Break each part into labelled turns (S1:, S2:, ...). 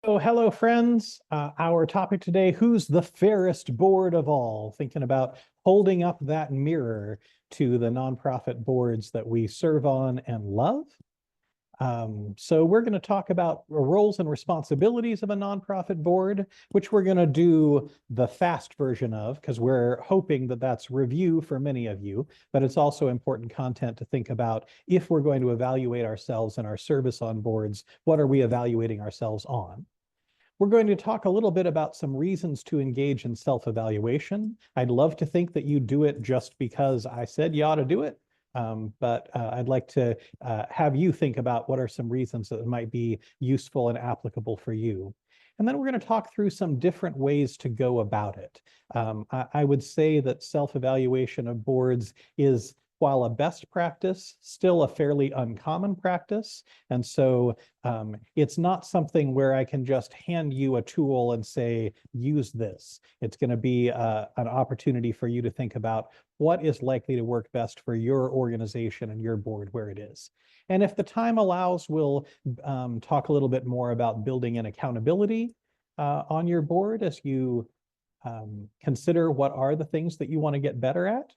S1: So, hello, friends. Our topic today, who's the fairest board of all? Thinking about holding up that mirror to the nonprofit boards that we serve on and love. So we're going to talk about the roles and responsibilities of a nonprofit board, which we're going to do the fast version of, because we're hoping that that's review for many of you, but it's also important content to think about if we're going to evaluate ourselves and our service on boards, what are we evaluating ourselves on? We're going to talk a little bit about some reasons to engage in self-evaluation. I'd love to think that you do it just because I said you ought to do it. But I'd like to have you think about what are some reasons that might be useful and applicable for you. And then we're going to talk through some different ways to go about it. I would say that self-evaluation of boards is, while a best practice, still a fairly uncommon practice. And so it's not something where I can just hand you a tool and say, use this. It's going to be an opportunity for you to think about what is likely to work best for your organization and your board where it is. And if the time allows, we'll talk a little bit more about building in accountability on your board as you consider what are the things that you want to get better at.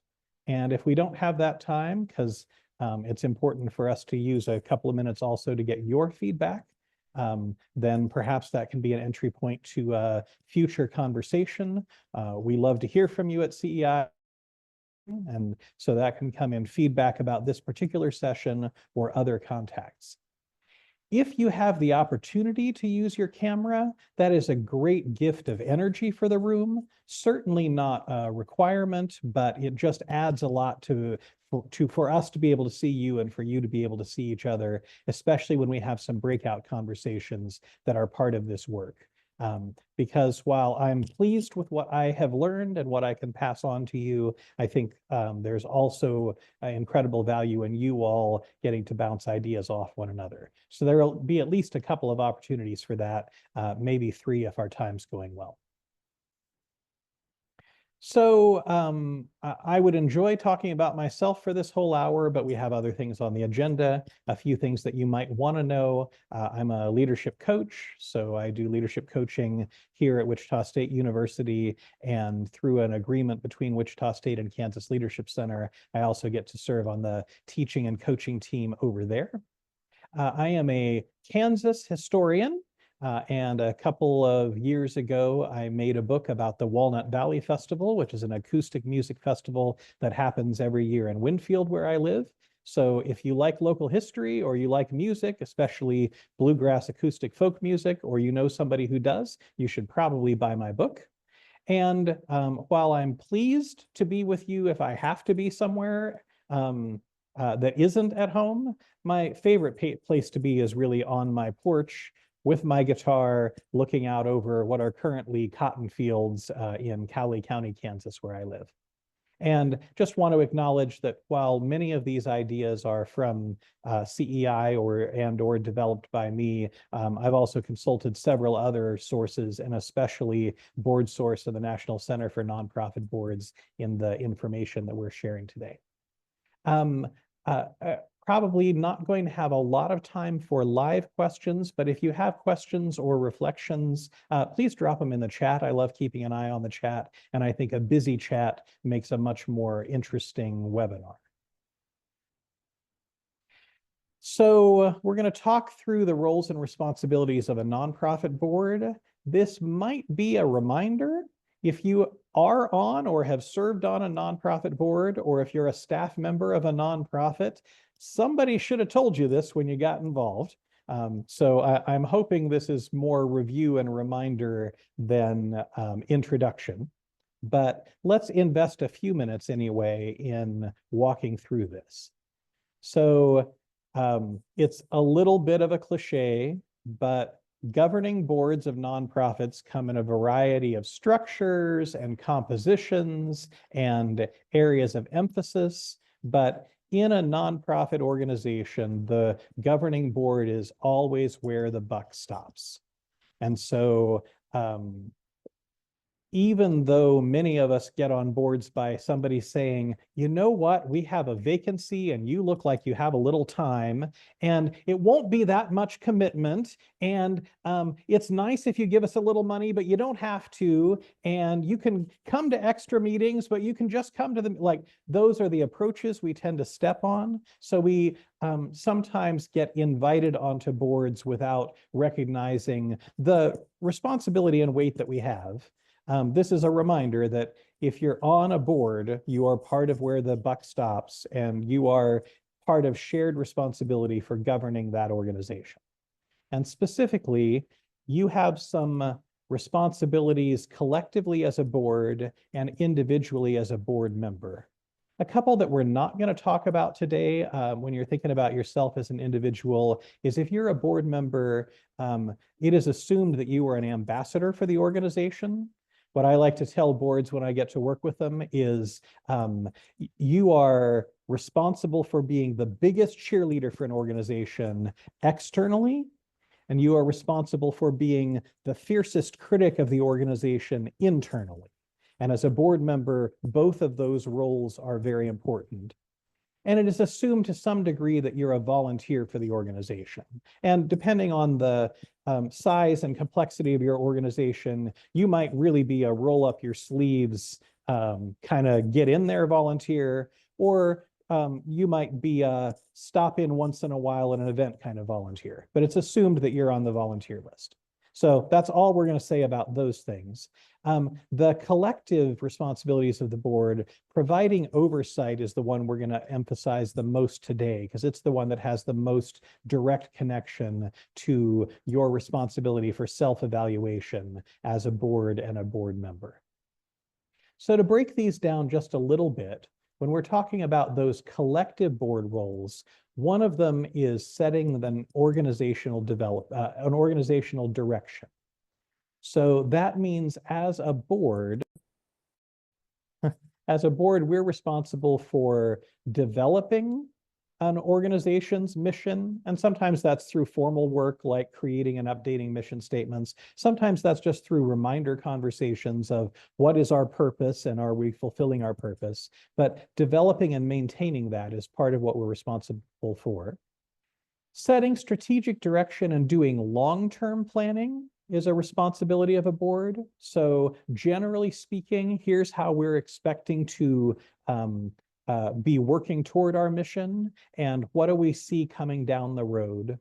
S1: And if we don't have that time, because it's important for us to use a couple of minutes also to get your feedback, then perhaps that can be an entry point to a future conversation. We love to hear from you at CEI. And so that can come in feedback about this particular session or other contacts. If you have the opportunity to use your camera, that is a great gift of energy for the room. Certainly not a requirement, but it just adds a lot for us to be able to see you and for you to be able to see each other, especially when we have some breakout conversations that are part of this work. Because while I'm pleased with what I have learned and what I can pass on to you, I think there's also incredible value in you all getting to bounce ideas off one another. So there will be at least a couple of opportunities for that, maybe 3 if our time's going well. So I would enjoy talking about myself for this whole hour, but we have other things on the agenda, a few things that you might want to know. I'm a leadership coach, so I do leadership coaching here at Wichita State University, and through an agreement between Wichita State and Kansas Leadership Center, I also get to serve on the teaching and coaching team over there. I am a Kansas historian. And a couple of years ago, I made a book about the Walnut Valley Festival, which is an acoustic music festival that happens every year in Winfield, where I live. So if you like local history or you like music, especially bluegrass acoustic folk music, or you know somebody who does, you should probably buy my book. And while I'm pleased to be with you if I have to be somewhere that isn't at home, my favorite place to be is really on my porch with my guitar, looking out over what are currently cotton fields in Cowley County, Kansas, where I live. And just want to acknowledge that while many of these ideas are from CEI or developed by me, I've also consulted several other sources, and especially Board Source and the National Center for Nonprofit Boards in the information that we're sharing today. Um, Probably not going to have a lot of time for live questions, but if you have questions or reflections, please drop them in the chat. I love keeping an eye on the chat, and I think a busy chat makes a much more interesting webinar. So we're going to talk through the roles and responsibilities of a nonprofit board. This might be a reminder if you are on or have served on a nonprofit board, or if you're a staff member of a nonprofit, somebody should have told you this when you got involved. So I'm hoping this is more review and reminder than introduction. But let's invest a few minutes anyway in walking through this. So it's a little bit of a cliche, but governing boards of nonprofits come in a variety of structures and compositions and areas of emphasis. But in a nonprofit organization, the governing board is always where the buck stops. And so even though many of us get on boards by somebody saying, you know what, we have a vacancy and you look like you have a little time, and it won't be that much commitment. And it's nice if you give us a little money, but you don't have to. And you can come to extra meetings, but you can just come to them. Like, those are the approaches we tend to step on. So we sometimes get invited onto boards without recognizing the responsibility and weight that we have. This is a reminder that if you're on a board, you are part of where the buck stops, and you are part of shared responsibility for governing that organization. And specifically, you have some responsibilities collectively as a board and individually as a board member. A couple that we're not going to talk about today, when you're thinking about yourself as an individual, is if you're a board member, it is assumed that you are an ambassador for the organization. What I like to tell boards when I get to work with them is you are responsible for being the biggest cheerleader for an organization externally, and you are responsible for being the fiercest critic of the organization internally. And as a board member, both of those roles are very important. And it is assumed to some degree that you're a volunteer for the organization. And depending on the size and complexity of your organization, you might really be a roll up your sleeves, kind of get in there volunteer, or you might be a stop in once in a while at an event kind of volunteer. But it's assumed that you're on the volunteer list. So that's all we're going to say about those things. The collective responsibilities of the board, providing oversight, is the one we're going to emphasize the most today, because it's the one that has the most direct connection to your responsibility for self-evaluation as a board and a board member. So to break these down just a little bit, when we're talking about those collective board roles, one of them is setting an organizational direction. So that means as a board, we're responsible for developing an organization's mission. And sometimes that's through formal work like creating and updating mission statements. Sometimes that's just through reminder conversations of what is our purpose and are we fulfilling our purpose. But developing and maintaining that is part of what we're responsible for. Setting strategic direction and doing long-term planning is a responsibility of a board. So generally speaking, here's how we're expecting to be working toward our mission, and what do we see coming down the road.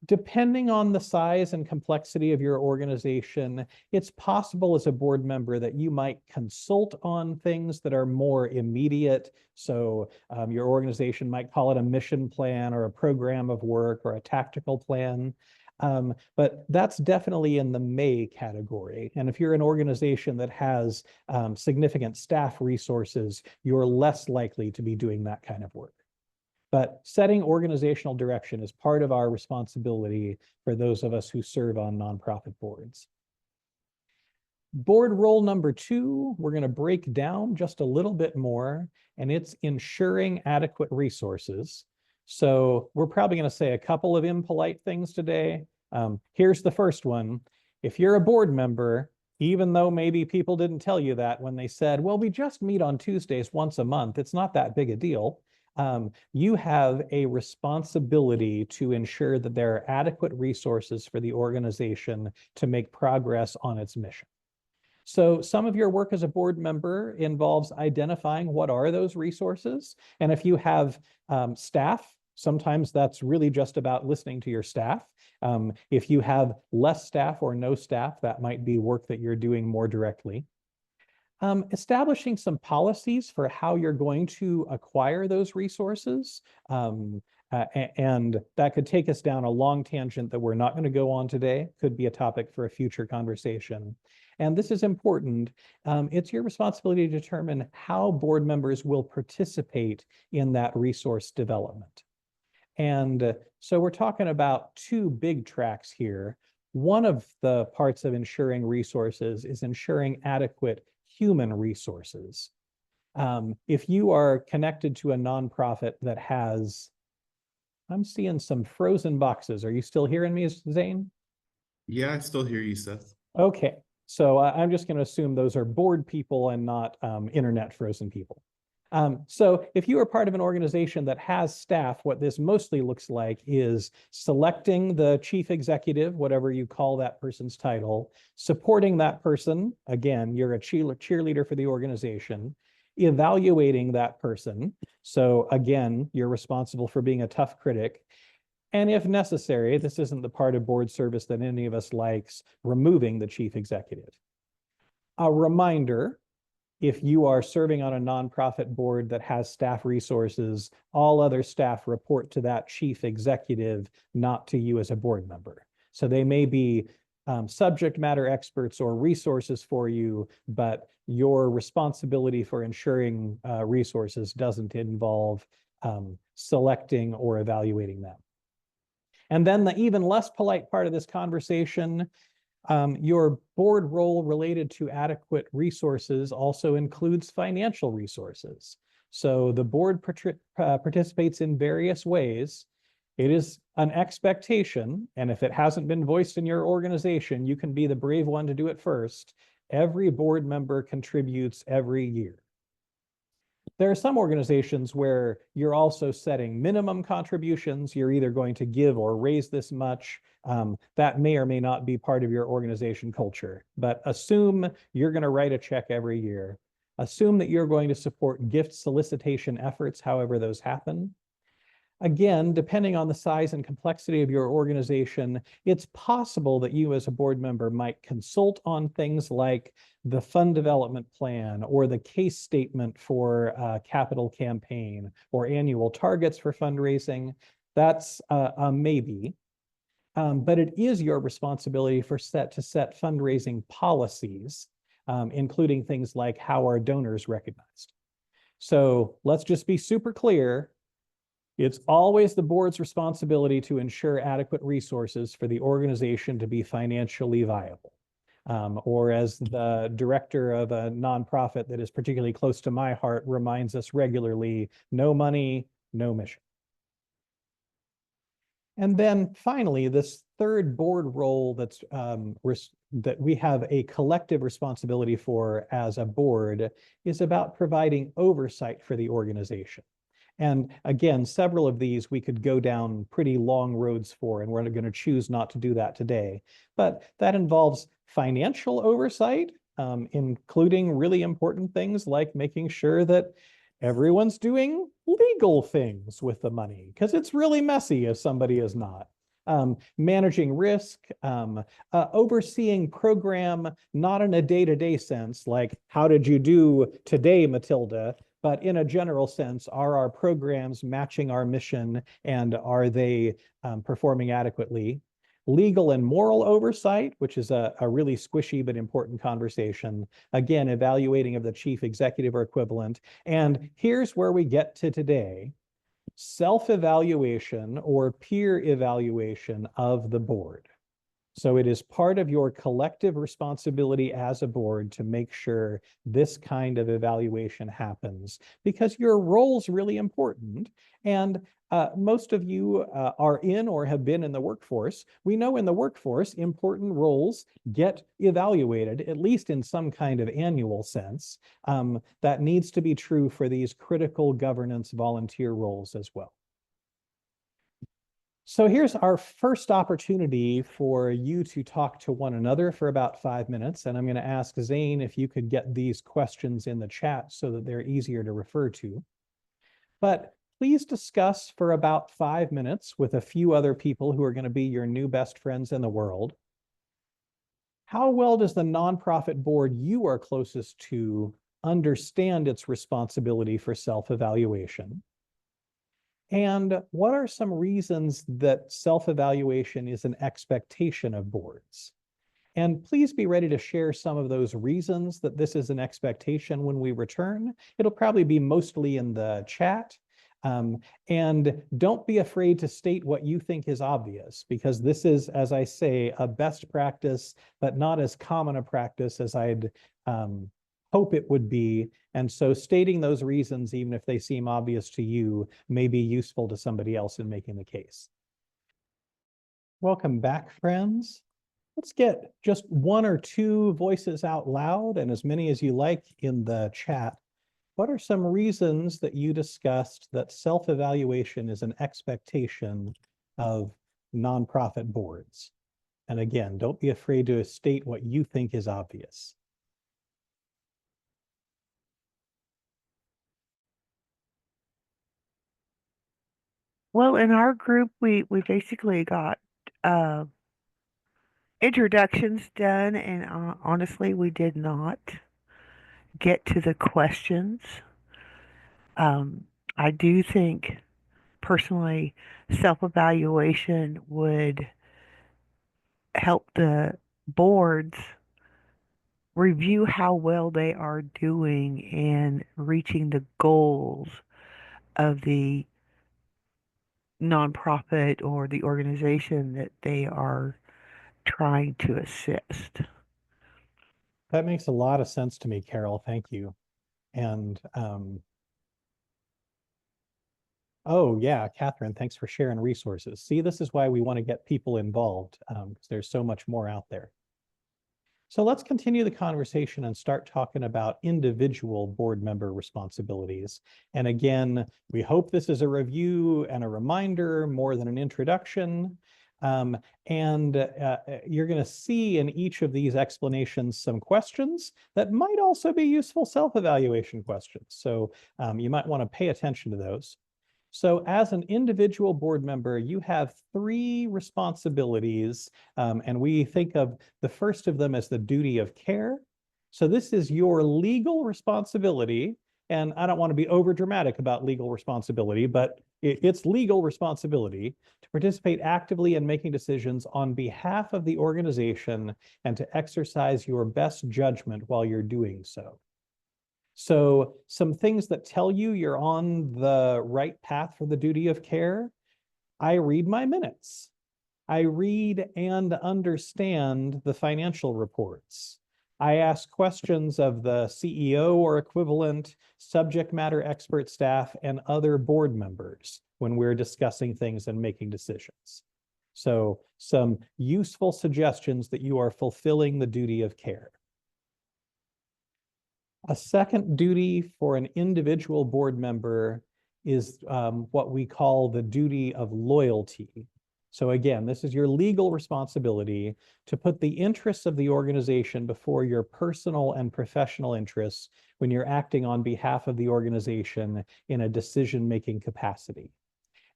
S1: Depending on the size and complexity of your organization, it's possible as a board member that you might consult on things that are more immediate. So your organization might call it a mission plan or a program of work or a tactical plan. But that's definitely in the may category. And if you're an organization that has significant staff resources, you're less likely to be doing that kind of work. But setting organizational direction is part of our responsibility for those of us who serve on nonprofit boards. Board role number 2, we're going to break down just a little bit more, and it's ensuring adequate resources. So we're probably going to say a couple of impolite things today. Here's the first one. If you're a board member, even though maybe people didn't tell you that when they said, well, we just meet on Tuesdays once a month, it's not that big a deal. You have a responsibility to ensure that there are adequate resources for the organization to make progress on its mission. So some of your work as a board member involves identifying what are those resources. And if you have staff, sometimes that's really just about listening to your staff. If you have less staff or no staff, that might be work that you're doing more directly. Establishing some policies for how you're going to acquire those resources. And that could take us down a long tangent that we're not going to go on today. Could be a topic for a future conversation. And this is important. It's your responsibility to determine how board members will participate in that resource development. And so we're talking about 2 big tracks here. One of the parts of ensuring resources is ensuring adequate human resources. If you are connected to a nonprofit that has, I'm seeing some frozen boxes. Are you still hearing me, Zane?
S2: Yeah, I still hear you, Seth.
S1: Okay. So I'm just going to assume those are board people and not internet frozen people. So if you are part of an organization that has staff, what this mostly looks like is selecting the chief executive, whatever you call that person's title, supporting that person. Again, you're a cheerleader for the organization, evaluating that person. So again, you're responsible for being a tough critic. And if necessary, this isn't the part of board service that any of us likes, removing the chief executive. A reminder, if you are serving on a nonprofit board that has staff resources, all other staff report to that chief executive, not to you as a board member. So they may be subject matter experts or resources for you, but your responsibility for ensuring resources doesn't involve selecting or evaluating them. And then the even less polite part of this conversation, your board role related to adequate resources also includes financial resources. So the board participates in various ways. It is an expectation, and if it hasn't been voiced in your organization, you can be the brave one to do it first. Every board member contributes every year. There are some organizations where you're also setting minimum contributions. You're either going to give or raise this much. That may or may not be part of your organization culture, but assume you're going to write a check every year. Assume that you're going to support gift solicitation efforts, however those happen. Again, depending on the size and complexity of your organization, it's possible that you as a board member might consult on things like the fund development plan or the case statement for a capital campaign or annual targets for fundraising. That's a maybe. But it is your responsibility to set fundraising policies, including things like how are donors recognized. So let's just be super clear. It's always the board's responsibility to ensure adequate resources for the organization to be financially viable. Or as the director of a nonprofit that is particularly close to my heart reminds us regularly, no money, no mission. And then finally, this third board role that we have a collective responsibility for as a board is about providing oversight for the organization. And again, several of these we could go down pretty long roads for, and we're going to choose not to do that today. But that involves financial oversight, including really important things like making sure that everyone's doing legal things with the money, because it's really messy if somebody is not. Managing risk, overseeing program, not in a day-to-day sense, like how did you do today, Matilda? But in a general sense, are our programs matching our mission and are they performing adequately? Legal and moral oversight, which is a really squishy but important conversation. Again, evaluating of the chief executive or equivalent. And here's where we get to today. Self-evaluation or peer evaluation of the board. So it is part of your collective responsibility as a board to make sure this kind of evaluation happens because your role's really important. And most of you are in or have been in the workforce. We know in the workforce, important roles get evaluated, at least in some kind of annual sense. That needs to be true for these critical governance volunteer roles as well. So here's our first opportunity for you to talk to one another for about 5 minutes. And I'm going to ask Zane if you could get these questions in the chat so that they're easier to refer to. But please discuss for about 5 minutes with a few other people who are going to be your new best friends in the world. How well does the nonprofit board you are closest to understand its responsibility for self-evaluation? And what are some reasons that self-evaluation is an expectation of boards? And please be ready to share some of those reasons that this is an expectation when we return. It'll probably be mostly in the chat. And don't be afraid to state what you think is obvious, because this is, as I say, a best practice, but not as common a practice as I'd hope it would be. And so stating those reasons, even if they seem obvious to you, may be useful to somebody else in making the case. Welcome back, friends. Let's get just one or two voices out loud and as many as you like in the chat. What are some reasons that you discussed that self-evaluation is an expectation of nonprofit boards? And again, don't be afraid to state what you think is obvious.
S2: Well, in our group, we basically got uh, introductions done, and honestly, we did not get to the questions. Um, I do think personally, self-evaluation would help the boards review how well they are doing in reaching the goals of the nonprofit or the organization that they are trying to assist.
S1: That makes a lot of sense to me, Carol. Thank you. And oh yeah, Catherine, thanks for sharing resources. See, this is why we want to get people involved, because there's so much more out there. So let's continue the conversation and start talking about individual board member responsibilities. And again, we hope this is a review and a reminder more than an introduction. You're going to see in each of these explanations some questions that might also be useful self-evaluation questions. So you might want to pay attention to those. So as an individual board member, you have three responsibilities, and we think of the first of them as the duty of care. So this is your legal responsibility, and I don't want to be over dramatic about legal responsibility, but it's legal responsibility to participate actively in making decisions on behalf of the organization and to exercise your best judgment while you're doing so. So some things that tell you you're on the right path for the duty of care. I read my minutes. I read and understand the financial reports. I ask questions of the CEO or equivalent, subject matter expert staff, and other board members when we're discussing things and making decisions. So some useful suggestions that you are fulfilling the duty of care. A second duty for an individual board member is what we call the duty of loyalty. So again, this is your legal responsibility to put the interests of the organization before your personal and professional interests when you're acting on behalf of the organization in a decision-making capacity.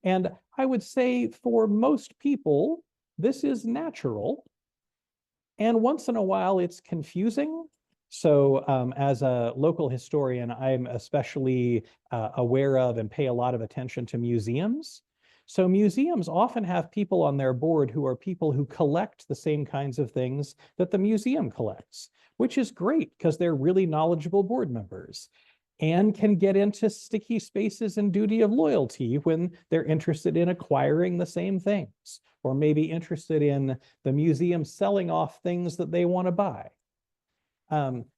S1: And I would say for most people, this is natural. And once in a while, it's confusing. So as a local historian, I'm especially aware of and pay a lot of attention to museums. So museums often have people on their board who are people who collect the same kinds of things that the museum collects, which is great because they're really knowledgeable board members and can get into sticky spaces and duty of loyalty when they're interested in acquiring the same things, or maybe interested in the museum selling off things that they want to buy.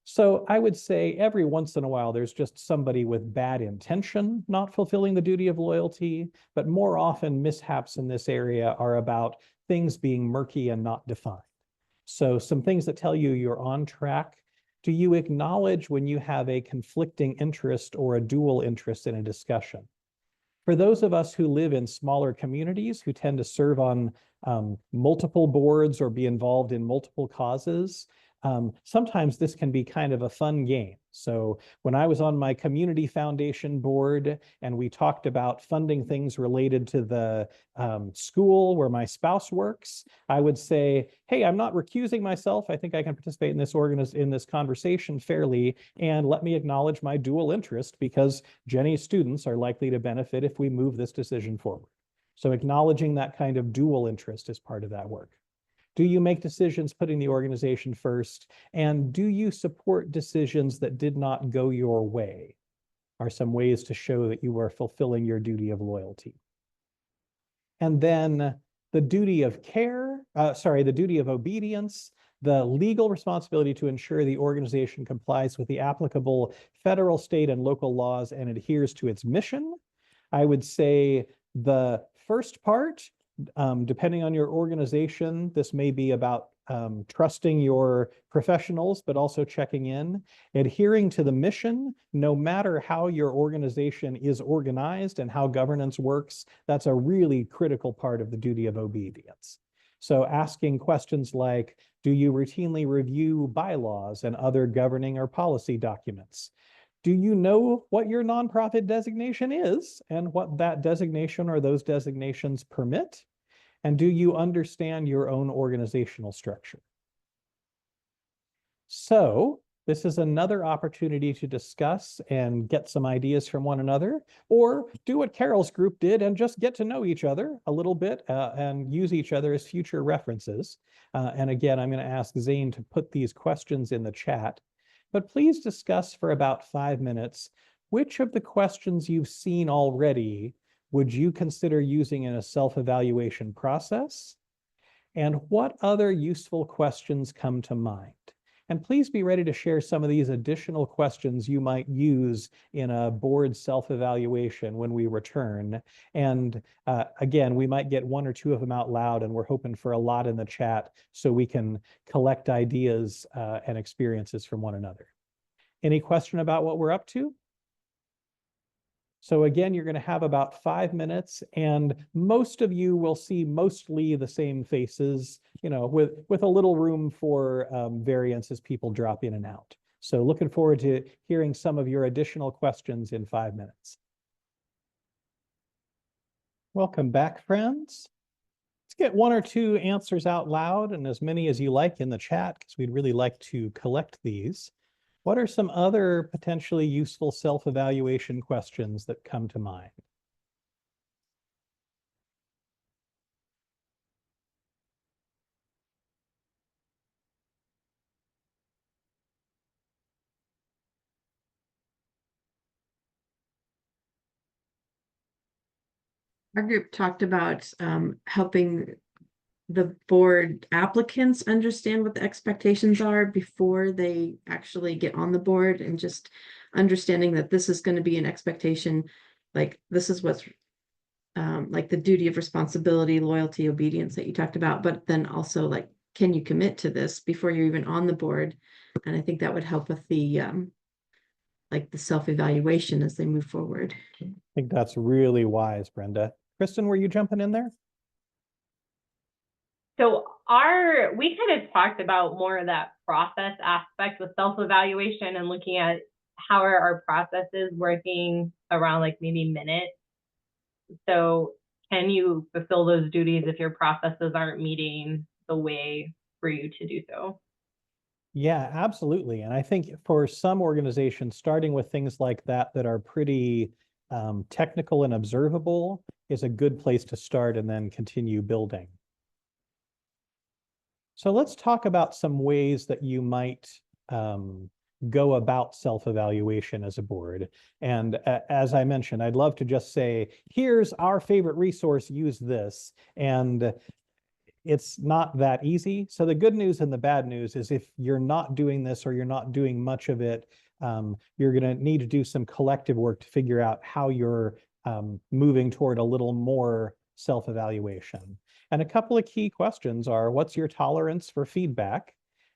S1: So I would say every once in a while, there's just somebody with bad intention not fulfilling the duty of loyalty, but more often mishaps in this area are about things being murky and not defined. So some things that tell you you're on track. Do you acknowledge when you have a conflicting interest or a dual interest in a discussion? For those of us who live in smaller communities who tend to serve on multiple boards or be involved in multiple causes, sometimes this can be kind of a fun game. So when I was on my community foundation board and we talked about funding things related to the school where my spouse works, I would say, hey, I'm not recusing myself. I think I can participate in this conversation fairly, and let me acknowledge my dual interest because Jenny's students are likely to benefit if we move this decision forward. So acknowledging that kind of dual interest is part of that work. Do you make decisions putting the organization first? And do you support decisions that did not go your way? Are some ways to show that you are fulfilling your duty of loyalty. And then the duty of care, the duty of obedience, the legal responsibility to ensure the organization complies with the applicable federal, state, and local laws and adheres to its mission. I would say the first part, depending on your organization, this may be about trusting your professionals, but also checking in, adhering to the mission, no matter how your organization is organized and how governance works. That's a really critical part of the duty of obedience. So asking questions like, do you routinely review bylaws and other governing or policy documents? Do you know what your nonprofit designation is and what that designation or those designations permit? And do you understand your own organizational structure? So this is another opportunity to discuss and get some ideas from one another, or do what Carol's group did and just get to know each other a little bit and use each other as future references. And again, I'm going to ask Zane to put these questions in the chat, but please discuss for about 5 minutes which of the questions you've seen already would you consider using in a self-evaluation process? And what other useful questions come to mind? And please be ready to share some of these additional questions you might use in a board self-evaluation when we return. And again, we might get 1 or 2 of them out loud, and we're hoping for a lot in the chat so we can collect ideas and experiences from one another. Any question about what we're up to? So again, you're going to have about 5 minutes, and most of you will see mostly the same faces, with a little room for variance as people drop in and out. So looking forward to hearing some of your additional questions in 5 minutes. Welcome back, friends. Let's get 1 or 2 answers out loud, and as many as you like in the chat, because we'd really like to collect these. What are some other potentially useful self-evaluation questions that come to mind?
S3: Our group talked about helping the board applicants understand what the expectations are before they actually get on the board, and just understanding that this is going to be an expectation, like this is what's like the duty of responsibility, loyalty, obedience that you talked about, but then also like, can you commit to this before you're even on the board? And I think that would help with the like the self-evaluation as they move forward.
S1: I think that's really wise, Brenda. Kristen, were you jumping in there?
S4: So we kind of talked about more of that process aspect with self-evaluation and looking at how are our processes working around like maybe minutes. So can you fulfill those duties if your processes aren't meeting the way for you to do so?
S1: Yeah, absolutely. And I think for some organizations, starting with things like that are pretty technical and observable is a good place to start and then continue building. So let's talk about some ways that you might go about self-evaluation as a board. And as I mentioned, I'd love to just say, here's our favorite resource, use this. And it's not that easy. So the good news and the bad news is if you're not doing this or you're not doing much of it, you're going to need to do some collective work to figure out how you're moving toward a little more self-evaluation. And a couple of key questions are, what's your tolerance for feedback?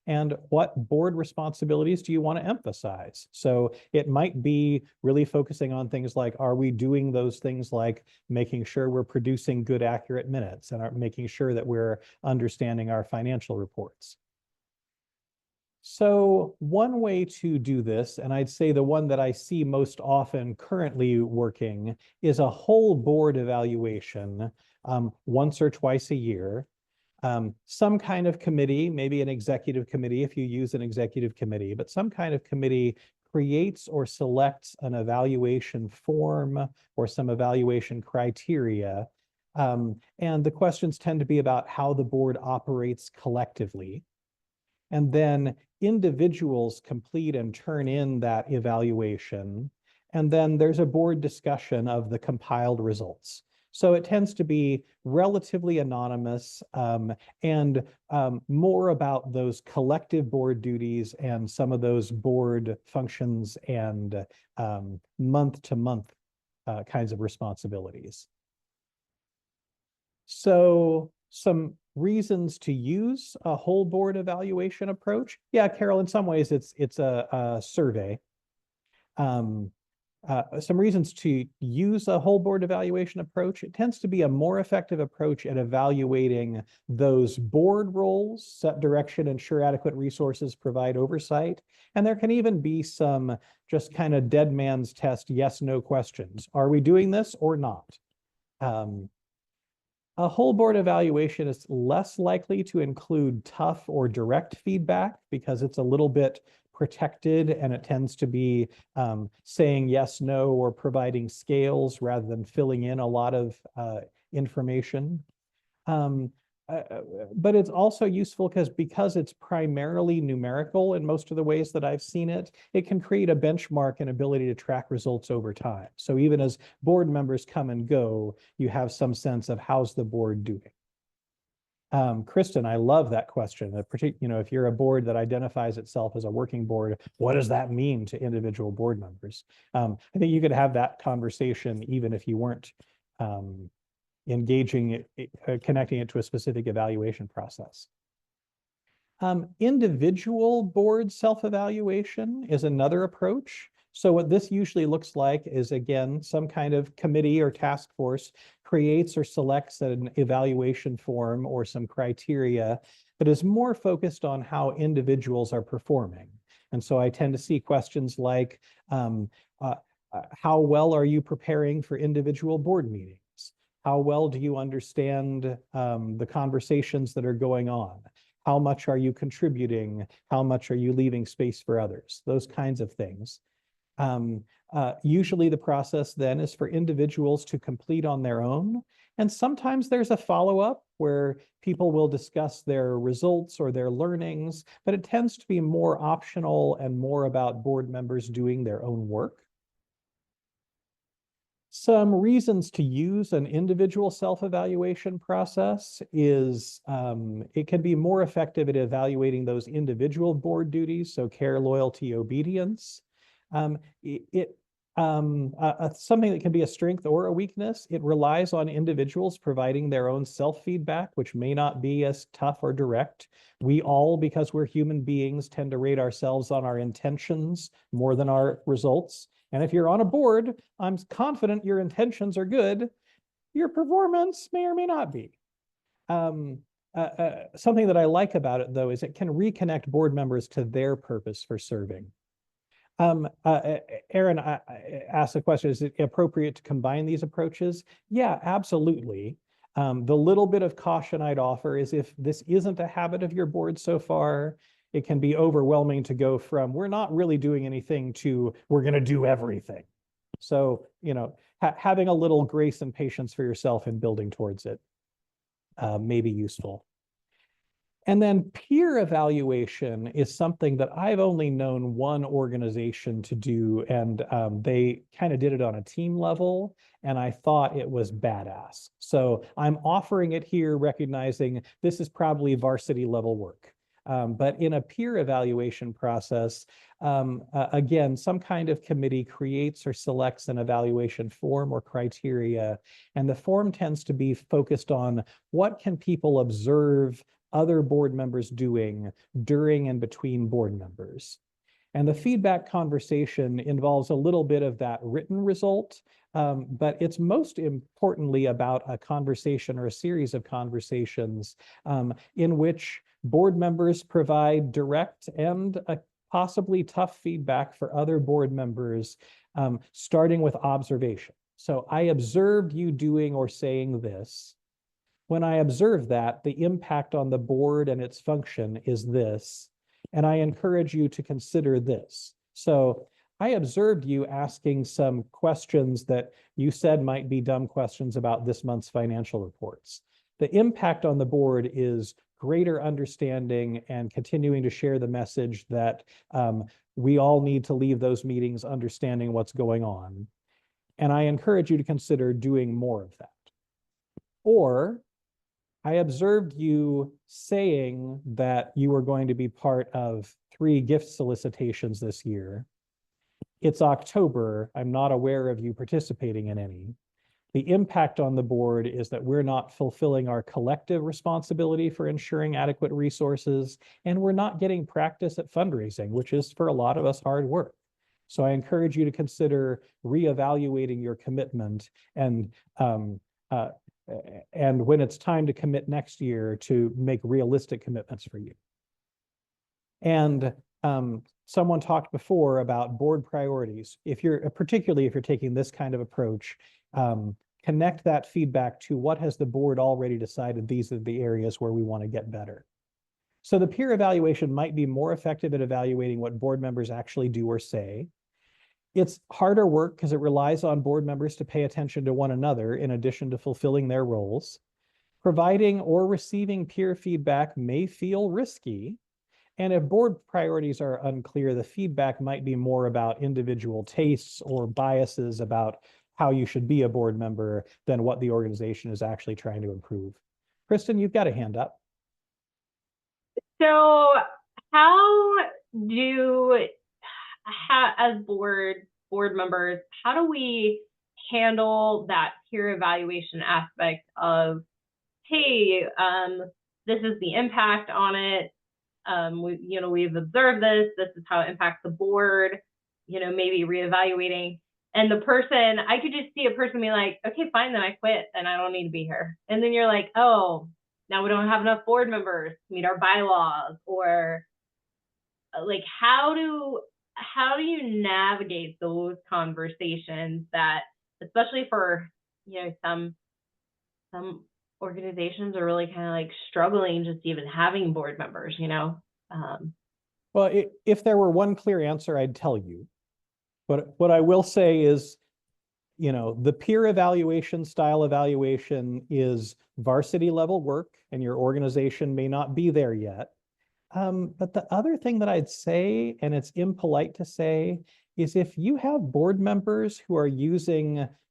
S1: And what board responsibilities do you want to emphasize? So it might be really focusing on things like, are we doing those things like making sure we're producing good, accurate minutes and are making sure that we're understanding our financial reports? So one way to do this, and I'd say the one that I see most often currently working, is a whole board evaluation once or twice a year. Some kind of committee, maybe an executive committee if you use an executive committee, but some kind of committee creates or selects an evaluation form or some evaluation criteria. And the questions tend to be about how the board operates collectively. And then individuals complete and turn in that evaluation. And then there's a board discussion of the compiled results. So it tends to be relatively anonymous and more about those collective board duties and some of those board functions and month-to-month kinds of responsibilities. So Some reasons to use a whole board evaluation approach. Yeah, Carol, in some ways it's a survey. Some reasons to use a whole board evaluation approach. It tends to be a more effective approach at evaluating those board roles, set direction, ensure adequate resources, provide oversight. And there can even be some just kind of dead man's test, yes, no questions. Are we doing this or not? A whole board evaluation is less likely to include tough or direct feedback because it's a little bit protected, and it tends to be saying yes, no, or providing scales rather than filling in a lot of information. But it's also useful because it's primarily numerical in most of the ways that I've seen it. It can create a benchmark and ability to track results over time. So even as board members come and go, you have some sense of how's the board doing. Kristen, I love that question. If you're a board that identifies itself as a working board, what does that mean to individual board members? I think you could have that conversation even if you weren't engaging it, connecting it to a specific evaluation process. Individual board self-evaluation is another approach. So what this usually looks like is, again, some kind of committee or task force creates or selects an evaluation form or some criteria that is more focused on how individuals are performing. And so I tend to see questions like, how well are you preparing for individual board meetings? How well do you understand the conversations that are going on? How much are you contributing? How much are you leaving space for others? Those kinds of things. Usually the process then is for individuals to complete on their own. And sometimes there's a follow-up where people will discuss their results or their learnings, but it tends to be more optional and more about board members doing their own work. Some reasons to use an individual self-evaluation process is it can be more effective at evaluating those individual board duties, so care, loyalty, obedience. Something that can be a strength or a weakness, it relies on individuals providing their own self-feedback, which may not be as tough or direct. We all, because we're human beings, tend to rate ourselves on our intentions more than our results. And if you're on a board, I'm confident your intentions are good. Your performance may or may not be. Something that I like about it, though, is it can reconnect board members to their purpose for serving. Aaron asked the question, is it appropriate to combine these approaches? Yeah, absolutely. The little bit of caution I'd offer is if this isn't a habit of your board so far, it can be overwhelming to go from we're not really doing anything to we're going to do everything. So, having a little grace and patience for yourself in building towards it may be useful. And then peer evaluation is something that I've only known one organization to do, and they kind of did it on a team level, and I thought it was badass. So I'm offering it here, recognizing this is probably varsity level work. But in a peer evaluation process, again, some kind of committee creates or selects an evaluation form or criteria, and the form tends to be focused on what can people observe other board members doing during and between board members. And the feedback conversation involves a little bit of that written result, but it's most importantly about a conversation or a series of conversations in which board members provide direct and possibly tough feedback for other board members, starting with observation. So I observed you doing or saying this. When I observe that, the impact on the board and its function is this, and I encourage you to consider this. So I observed you asking some questions that you said might be dumb questions about this month's financial reports. The impact on the board is greater understanding and continuing to share the message that we all need to leave those meetings understanding what's going on. And I encourage you to consider doing more of that. Or I observed you saying that you were going to be part of 3 gift solicitations this year. It's October. I'm not aware of you participating in any. The impact on the board is that we're not fulfilling our collective responsibility for ensuring adequate resources, and we're not getting practice at fundraising, which is for a lot of us hard work. So I encourage you to consider reevaluating your commitment and when it's time to commit next year, to make realistic commitments for you. And someone talked before about board priorities. Particularly if you're taking this kind of approach, connect that feedback to what has the board already decided these are the areas where we want to get better. So the peer evaluation might be more effective at evaluating what board members actually do or say. It's harder work because it relies on board members to pay attention to one another in addition to fulfilling their roles. Providing or receiving peer feedback may feel risky. And if board priorities are unclear, the feedback might be more about individual tastes or biases about how you should be a board member than what the organization is actually trying to improve. Kristen, you've got a hand up.
S4: So as board members, how do we handle that peer evaluation aspect of, hey, this is the impact on it. We've observed this is how it impacts the board, maybe reevaluating. And I could just see a person be like, okay, fine, then I quit and I don't need to be here. And then you're like, oh, now we don't have enough board members to meet our bylaws, or like, how do you navigate those conversations that, especially for, some organizations are really kind of like struggling just even having board members,
S1: Well, if there were one clear answer, I'd tell you. But what I will say is, the peer evaluation style evaluation is varsity level work, and your organization may not be there yet. But the other thing that I'd say, and it's impolite to say, is if you have board members who are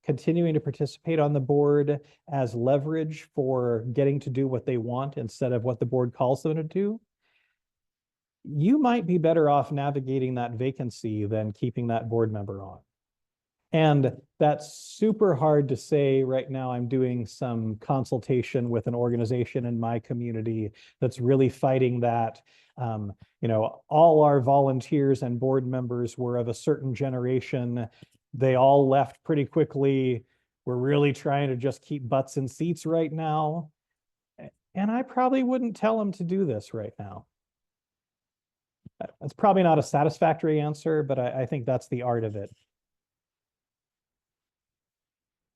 S1: continuing to participate on the board as leverage for getting to do what they want instead of what the board calls them to do, you might be better off navigating that vacancy than keeping that board member on. And that's super hard to say right now. I'm doing some consultation with an organization in my community that's really fighting that. All our volunteers and board members were of a certain generation. They all left pretty quickly. We're really trying to just keep butts in seats right now. And I probably wouldn't tell them to do this right now. That's probably not a satisfactory answer, but I think that's the art of it.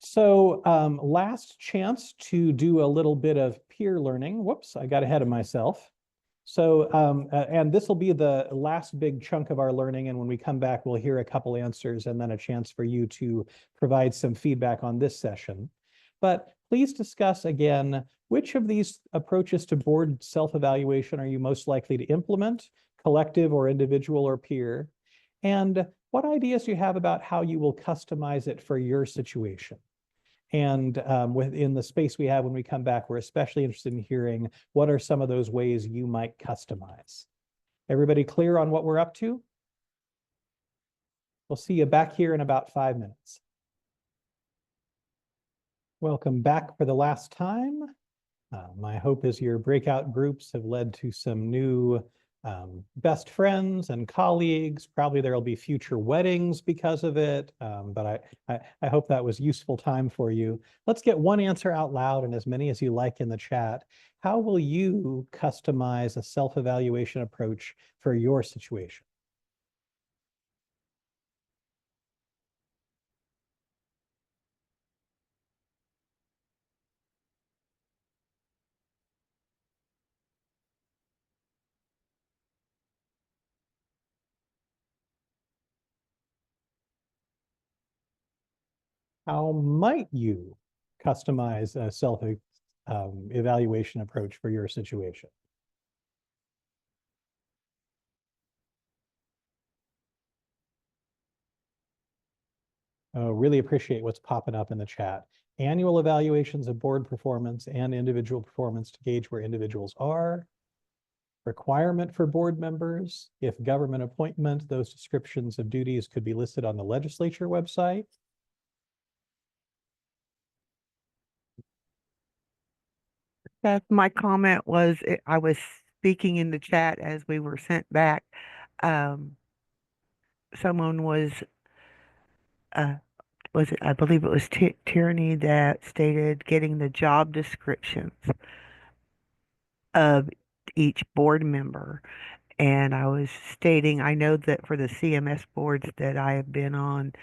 S1: So last chance to do a little bit of peer learning. Whoops, I got ahead of myself. So, and this will be the last big chunk of our learning. And when we come back, we'll hear a couple answers and then a chance for you to provide some feedback on this session. But please discuss again, which of these approaches to board self-evaluation are you most likely to implement, collective or individual or peer? And what ideas do you have about how you will customize it for your situation? And within the space we have when we come back, we're especially interested in hearing what are some of those ways you might customize. Everybody clear on what we're up to? We'll see you back here in about 5 minutes. Welcome back for the last time. My hope is your breakout groups have led to some new best friends and colleagues. Probably there will be future weddings because of it, but I hope that was useful time for you. Let's get one answer out loud and as many as you like in the chat. How will you customize a self-evaluation approach for your situation? How might you customize a self-evaluation approach for your situation? Really appreciate what's popping up in the chat. Annual evaluations of board performance and individual performance to gauge where individuals are. Requirement for board members. If government appointment, those descriptions of duties could be listed on the legislature website.
S2: Seth, my comment was I was speaking in the chat as we were sent back. Someone uh, was it, I believe it was Tyranny that stated getting the job descriptions of each board member. And I was stating, I know that for the CMS boards that I have been on,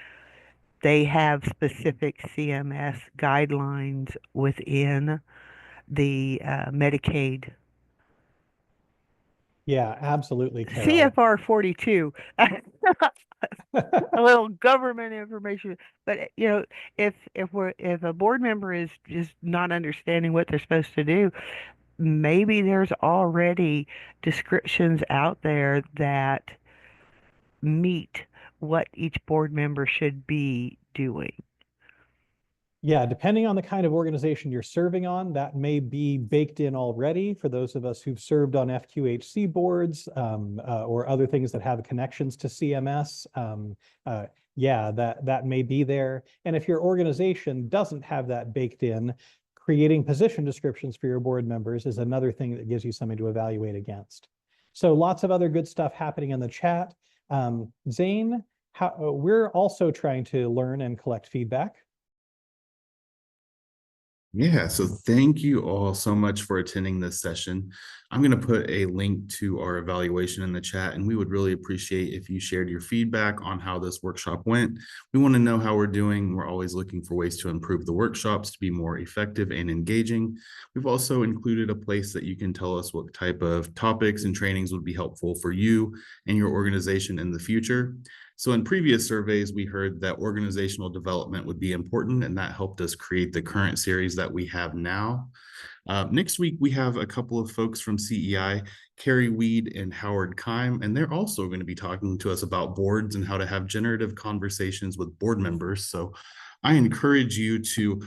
S2: they have specific CMS guidelines within the Medicaid
S1: Yeah, absolutely, Carol.
S2: CFR 42. A little government information, but if a board member is just not understanding what they're supposed to do, maybe there's already descriptions out there that meet what each board member should be doing.
S1: Yeah, depending on the kind of organization you're serving on, that may be baked in already for those of us who've served on FQHC boards or other things that have connections to CMS. Yeah, that may be there. And if your organization doesn't have that baked in, creating position descriptions for your board members is another thing that gives you something to evaluate against. So lots of other good stuff happening in the chat. Zane, we're also trying to learn and collect feedback.
S5: Yeah, so thank you all so much for attending this session. I'm going to put a link to our evaluation in the chat, and we would really appreciate if you shared your feedback on how this workshop went. We want to know how we're doing. We're always looking for ways to improve the workshops to be more effective and engaging. We've also included a place that you can tell us what type of topics and trainings would be helpful for you and your organization in the future. So in previous surveys, we heard that organizational development would be important, and that helped us create the current series that we have now. Next week, we have a couple of folks from CEI, Carrie Weed and Howard Keim, and they're also going to be talking to us about boards and how to have generative conversations with board members. So I encourage you to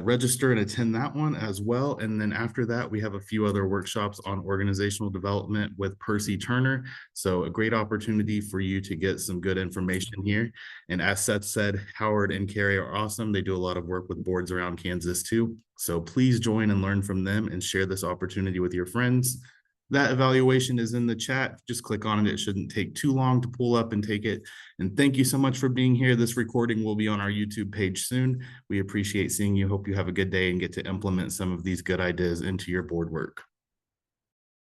S5: register and attend that one as well. And then after that, we have a few other workshops on organizational development with Percy Turner. So a great opportunity for you to get some good information here. And as Seth said, Howard and Carrie are awesome. They do a lot of work with boards around Kansas too. So please join and learn from them and share this opportunity with your friends. That evaluation is in the chat. Just click on it. It shouldn't take too long to pull up and take it. And thank you so much for being here. This recording will be on our YouTube page soon. We appreciate seeing you. Hope you have a good day and get to implement some of these good ideas into your board work.